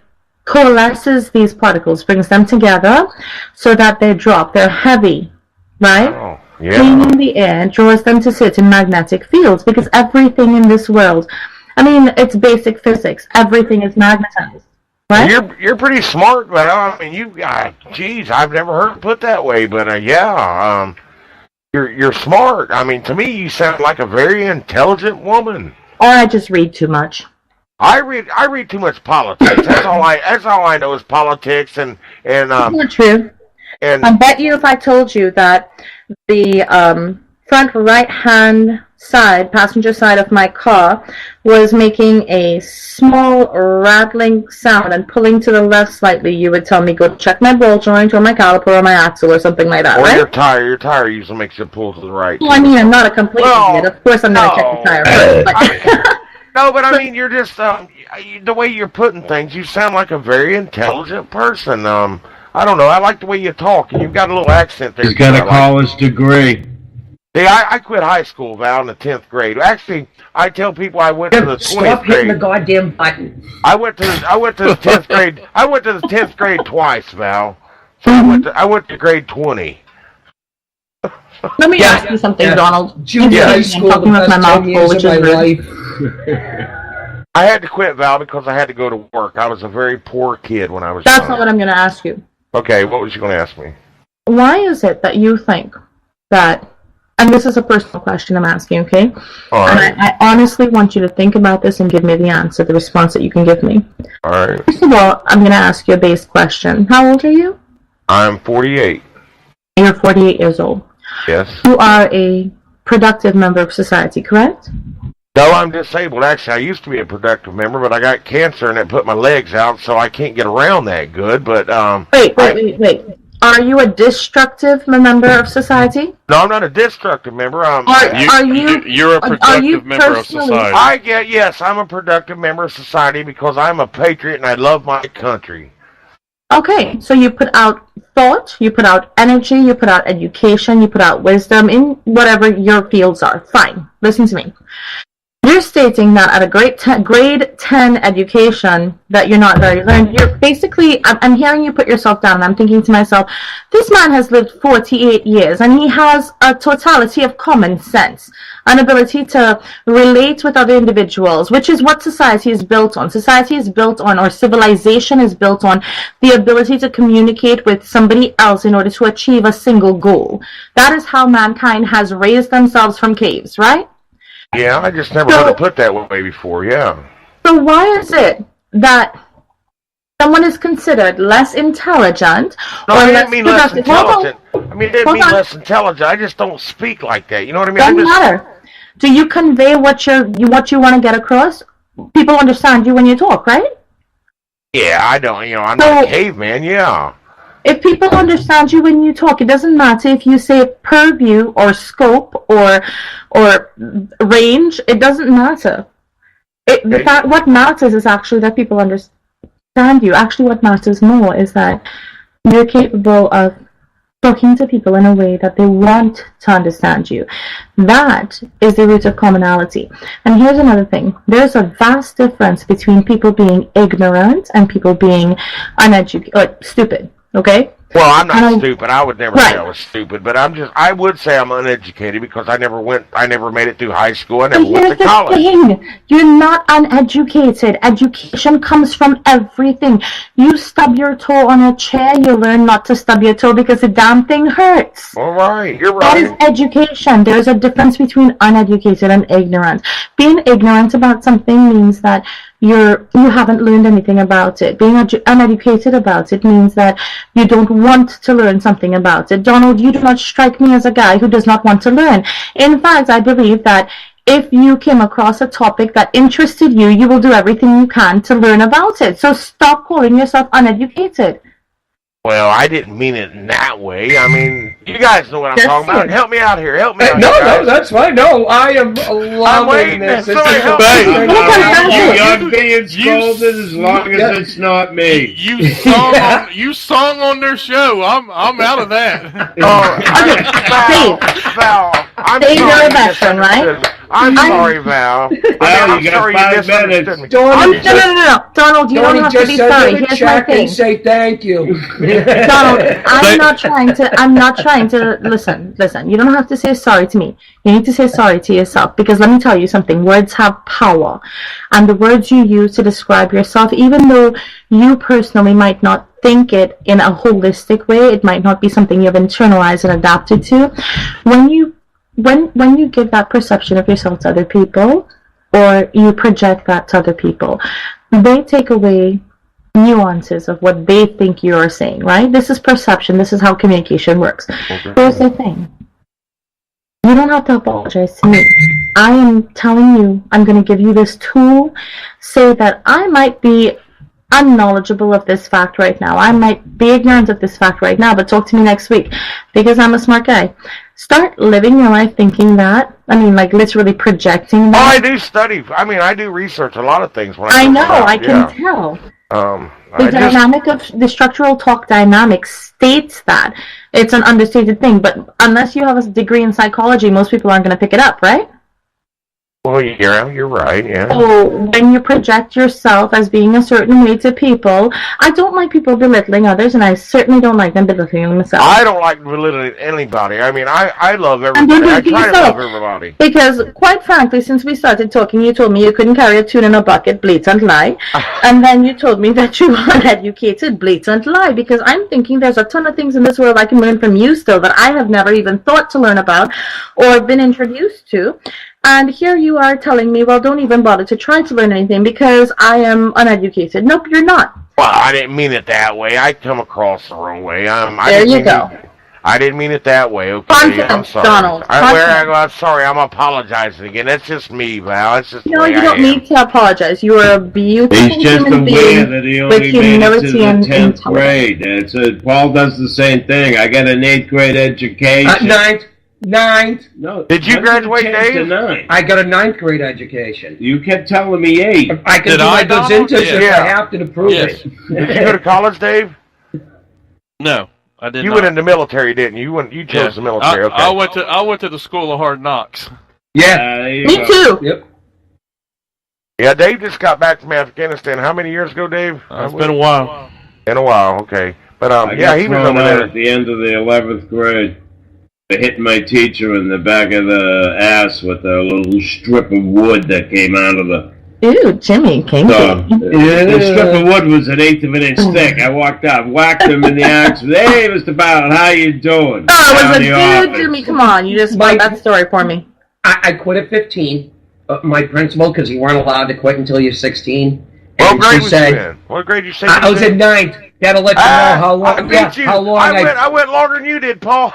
coalesces these particles, brings them together so that they drop. They're heavy, right? Oh, yeah. Cleaning the air and draws them to certain magnetic fields, because everything in this world, I mean, it's basic physics. Everything is magnetized, right? You're pretty smart, but I mean, geez, I've never heard it put that way, but you're smart. I mean, to me, you sound like a very intelligent woman. Or I just read too much. I read too much politics. That's all I know is politics and Not true. and I bet you if I told you that the front right-hand side, passenger side of my car, was making a small rattling sound and pulling to the left slightly, you would tell me, go check my ball joint or my caliper or my axle or something like that, or right? your tire usually makes it pull to the right. Well, I mean, I'm not a complete idiot. Of course I'm going to check the tire first. But No, but I mean, you're just the way you're putting things. You sound like a very intelligent person. I don't know. I like the way you talk, and you've got a little accent there. He's got a college degree. See, I quit high school, Val, in the 10th grade. Actually, I tell people I went to the 20th Stop hitting the grade. goddamn button. I went to the 10th grade. I went to the 10th grade twice, Val. So I went to grade 20. let me ask you something, Donald. Junior high school, I'm talking the with my best mouth 10 full, years which of is my rude. life. I had to quit, Val, because I had to go to work. I was a very poor kid when I was That's young. not what I'm going to ask you. Okay, what was you going to ask me? Why is it that you think that, and this is a personal question I'm asking, okay? All right. And I honestly want you to think about this and give me the answer, the response that you can give me. All right. First of all, I'm going to ask you a base question. How old are you? I'm 48. You're 48 years old. Yes. You are a productive member of society, correct? No, I'm disabled. Actually, I used to be a productive member, but I got cancer and it put my legs out, so I can't get around that good. But Wait. Are you a destructive member of society? No, I'm not a destructive member. You're a productive member of society. Yes, I'm a productive member of society because I'm a patriot and I love my country. Okay, so you put out thought, you put out energy, you put out education, you put out wisdom in whatever your fields are. Fine. Listen to me. You're stating that at a grade 10 education that you're not very learned. You're basically, I'm hearing you put yourself down, and I'm thinking to myself, this man has lived 48 years, and he has a totality of common sense, an ability to relate with other individuals, which is what society is built on. Society is built on, or civilization is built on, the ability to communicate with somebody else in order to achieve a single goal. That is how mankind has raised themselves from caves, right? Yeah, I just never heard it put that way before, yeah. So why is it that someone is considered less intelligent or less productive? Less intelligent. I mean, it didn't mean less intelligent. I just don't speak like that. You know what I mean? Doesn't matter. Do you convey what you want to get across? People understand you when you talk, right? Yeah, I don't. I'm not a caveman, yeah. If people understand you when you talk, it doesn't matter if you say purview or scope or range. It doesn't matter. What matters is actually that people understand you. Actually, what matters more is that you're capable of talking to people in a way that they want to understand you. That is the root of commonality. And here's another thing. There's a vast difference between people being ignorant and people being stupid. Okay? Well, I'm not stupid. I would never say I was stupid, but I would say I'm uneducated because I never made it through high school. I never went to college. You're not uneducated. Education comes from everything. You stub your toe on a chair, you learn not to stub your toe because the damn thing hurts. All right, you're right. That is education. There's a difference between uneducated and ignorant. Being ignorant about something means that you haven't learned anything about it. Being uneducated about it means that you don't want to learn something about it. Donald, you do not strike me as a guy who does not want to learn. In fact, I believe that if you came across a topic that interested you, you will do everything you can to learn about it. So stop calling yourself uneducated. Well, I didn't mean it in that way. I mean, you guys know what I'm talking about. Help me out here. Help me out here. No, that's fine. No, I am loving this. Somebody help me. You're being scolded as long as it's not me. You sung on their show. I'm out of that. Val, I'm sorry. You're a veteran, right? I'm sorry, Val. Well, you got 5 minutes. No. Donald, you don't have to be sorry. Here's my thing. And say thank you. Donald, I'm not trying to listen. You don't have to say sorry to me. You need to say sorry to yourself, because let me tell you something. Words have power, and the words you use to describe yourself, even though you personally might not think it in a holistic way, it might not be something you've internalized and adapted to. When you give that perception of yourself to other people, or you project that to other people, they take away nuances of what they think you are saying, right? This is perception. This is how communication works. Okay. Here's the thing. You don't have to apologize to me. I am telling you, I'm going to give you this tool. Say that I might be unknowledgeable of this fact right now. I might be ignorant of this fact right now, but talk to me next week, because I'm a smart guy. Start living your life thinking that. I mean, like literally projecting that. Oh, I do study. I mean, I do research a lot of things. I know. I can tell. The structural talk dynamic states that. It's an understated thing, but unless you have a degree in psychology, most people aren't going to pick it up, right? Well, yeah, you're right, yeah. So when you project yourself as being a certain way to people, I don't like people belittling others, and I certainly don't like them belittling myself. I don't like belittling anybody. I mean, I love everybody. I try to love everybody. Because, quite frankly, since we started talking, you told me you couldn't carry a tune in a bucket, blatant lie. And then you told me that you are uneducated, blatant lie. Because I'm thinking there's a ton of things in this world I can learn from you still that I have never even thought to learn about or been introduced to. And here you are telling me, well, don't even bother to try to learn anything because I am uneducated. Nope, you're not. Well, I didn't mean it that way. I come across the wrong way. There you go. I didn't mean it that way. Okay, Confidence, I'm sorry. Donald. I'm sorry. I'm apologizing again. That's just me, Val. It's just the No, way you I don't am. need to apologize. You are a beautiful He's just human aware being that he with only made it to humility the and 10th intelligence. grade. Paul does the same thing. I got an 8th grade education. Ninth. No. Did you when graduate, it change to Dave? 9? I got a 9th grade education. You kept telling me 8. I can Did do I, my Donald? percentage if Yeah. I have to prove Yes. it. Did you go to college, Dave? No, I did You not. went in the military, didn't you? You chose the military. Okay. I went to the School of Hard Knocks. Yeah. There you Me go. too. Yep. Yeah, Dave just got back from Afghanistan. How many years ago, Dave? It's been a while. In a while, okay. But I yeah, got he was thrown over out there. at the end of the 11th grade. I hit my teacher in the back of the ass with a little strip of wood that came out of the Ew, Jimmy, kinky. The strip of wood was an 1/8 of an inch thick. I walked up, whacked him in the axe. Hey, Mr. Ballard, how you doing? Oh, it was Down a the dude, office. Jimmy. Come on, you just spoiled that story for me. I quit at 15. My principal, because you weren't allowed to quit until you're 16. What And grade she was said, you in? What grade did you say? I was in 9th. That'll let you know how long. I beat you. How long I went longer than you did, Paul.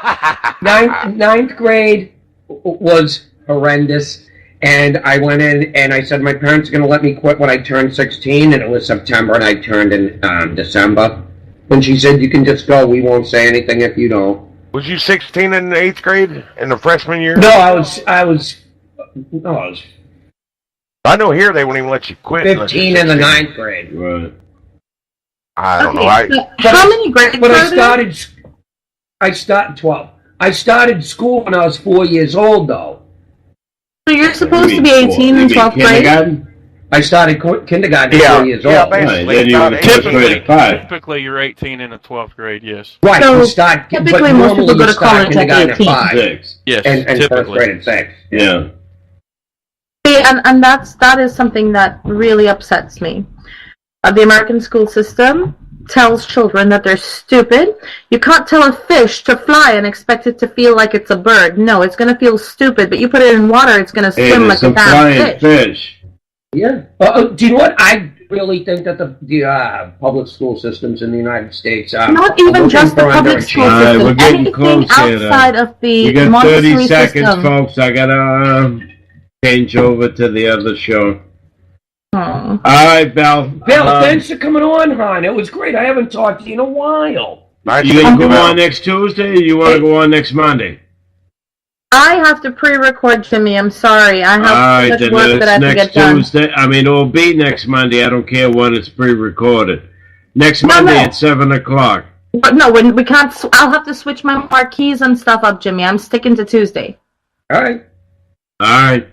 ninth grade was horrendous, and I went in and I said my parents are going to let me quit when I turned 16, and it was September, and I turned in December. And she said, "You can just go. We won't say anything if you don't." Was you 16 in the 8th grade in the freshman year? No, I was. I know here they won't even let you quit. 15 in the 9th grade. Right. I don't know. How many grades But are I there? started 12. I started school when I was 4 years old, though. So you're supposed to be 18 in 12th grade? I started kindergarten at 4 years old. Typically, you're 18 in the 12th grade, yes. Right, So you start, typically but most people normally go you to start college at kindergarten 18. 5. Yes, and first typically. grade at 6. Yeah. See, and that is something that really upsets me. The American school system tells children that they're stupid. You can't tell a fish to fly and expect it to feel like it's a bird. No, it's going to feel stupid, but you put it in water, it's going to swim like a damn fish. Yeah. Do you know what? I really think that the public school systems in the United States are Not even just the public school system. We're getting Anything close here. outside of the We got 30 Montessori seconds, system. folks. I gotta change over to the other show. Oh. All right, Belle. Bill, thanks for coming on, hon. It was great. I haven't talked to you in a while. You gonna go on next Tuesday, or you want to go on next Monday? I have to pre-record, Jimmy. I'm sorry. I All have right, so much then work that I have it's to next get done. Tuesday. I mean, it'll be next Monday. I don't care when it's pre-recorded. Next No, Monday no. at 7 o'clock. But no, when we can't. I'll have to switch my marquees and stuff up, Jimmy. I'm sticking to Tuesday. All right. All right.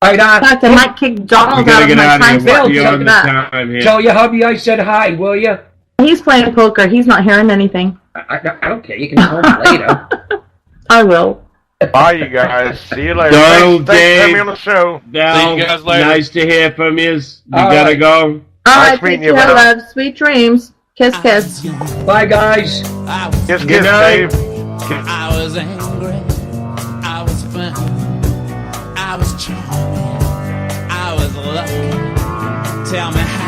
All right, In fact, I might kick Donald gotta out of get my out of time here. slot You're because on of the that. time here. Tell your hubby I said hi, will you? He's playing poker. He's not hearing anything. I don't care. You can tell me later. I will. Bye, you guys. See you later. Donald, Thanks for having Dave. me on the show. Now, See you guys later. nice to hear from you. You All gotta right. go. All right, take meeting you, care, Val. love. Sweet dreams. Kiss, kiss. Bye, guys. Kiss, Good kiss, night. Dave. I was angry, I was fun, I was charming, I was lucky. Tell me how